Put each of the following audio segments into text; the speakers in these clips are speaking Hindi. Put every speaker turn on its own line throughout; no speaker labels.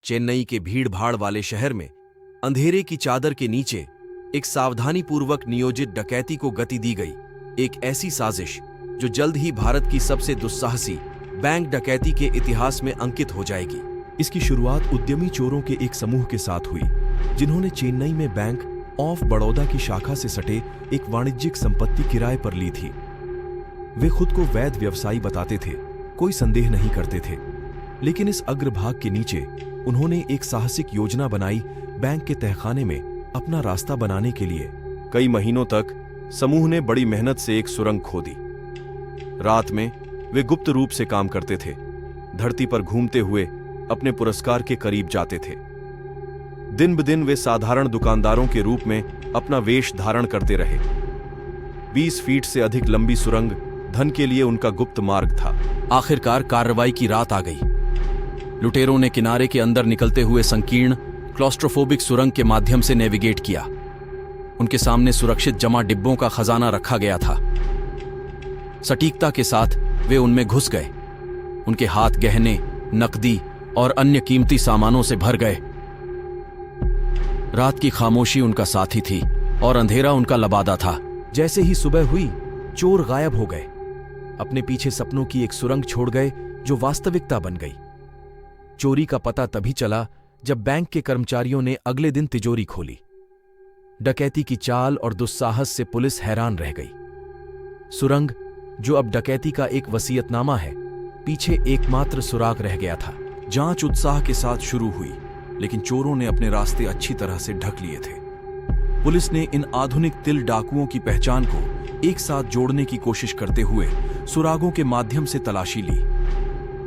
चेन्नई के भीड़-भाड़ वाले शहर में अंधेरे की चादर के नीचे एक सावधानीपूर्वक नियोजित डकैती को गति दी गई, एक ऐसी साजिश जो जल्द ही भारत की सबसे दुस्साहसी बैंक डकैती के इतिहास में अंकित हो जाएगी।
इसकी शुरुआत उद्यमी चोरों के एक समूह के साथ हुई, जिन्होंने चेन्नई में बैंक ऑफ बड़ौदा की शाखा से सटे एक वाणिज्यिक संपत्ति किराए पर ली थी। वे खुद को वैध व्यवसायी बताते थे, कोई संदेह नहीं करते थे, लेकिन इस अग्रभाग के नीचे उन्होंने एक साहसिक योजना बनाई बैंक के तहखाने में अपना रास्ता बनाने के लिए।
कई महीनों तक समूह ने बड़ी मेहनत से एक सुरंग खोदी। रात में वे गुप्त रूप से काम करते थे, धरती पर घूमते हुए अपने पुरस्कार के करीब जाते थे। दिन ब दिन वे साधारण दुकानदारों के रूप में अपना वेश धारण करते रहे। 20 फीट से अधिक लंबी सुरंग धन के लिए उनका गुप्त मार्ग था।
आखिरकार कार्रवाई की रात आ गई। लुटेरों ने किनारे के अंदर निकलते हुए संकीर्ण क्लॉस्ट्रोफोबिक सुरंग के माध्यम से नेविगेट किया। उनके सामने सुरक्षित जमा डिब्बों का खजाना रखा गया था। सटीकता के साथ वे उनमें घुस गए। उनके हाथ गहने, नकदी और अन्य कीमती सामानों से भर गए। रात की खामोशी उनका साथी थी और अंधेरा उनका लबादा था।
जैसे ही सुबह हुई, चोर गायब हो गए। अपने पीछे सपनों की एक सुरंग छोड़ गए जो वास्तविकता बन गई। चोरी का पता तभी चला जब बैंक के कर्मचारियों ने अगले दिन तिजोरी खोली। डकैती की चाल और दुस्साहस से पुलिस हैरान रह गई। सुरंग, जो अब डकैती का एक वसीयतनामा है, पीछे एकमात्र सुराग रह गया था।
जांच उत्साह के साथ शुरू हुई, लेकिन चोरों ने अपने रास्ते अच्छी तरह से ढक लिए थे। पुलिस ने इन आधुनिक तिल डाकुओं की पहचान को एक साथ जोड़ने की कोशिश करते हुए सुरागों के माध्यम से तलाशी ली।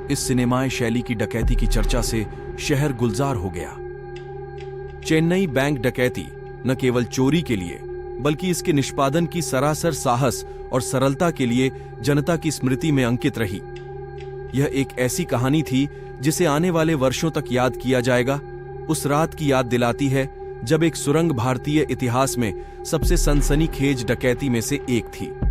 इस सिनेमाई शैली की डकैती की चर्चा से शहर गुलजार हो गया। चेन्नई बैंक डकैती न केवल चोरी के लिए, बल्कि इसके निष्पादन की सरासर साहस और सरलता के लिए जनता की स्मृति में अंकित रही। यह एक ऐसी कहानी थी जिसे आने वाले वर्षों तक याद किया जाएगा। उस रात की याद दिलाती है जब एक सुरंग भारतीय इतिहास में सबसे सनसनीखेज डकैती में से एक थी।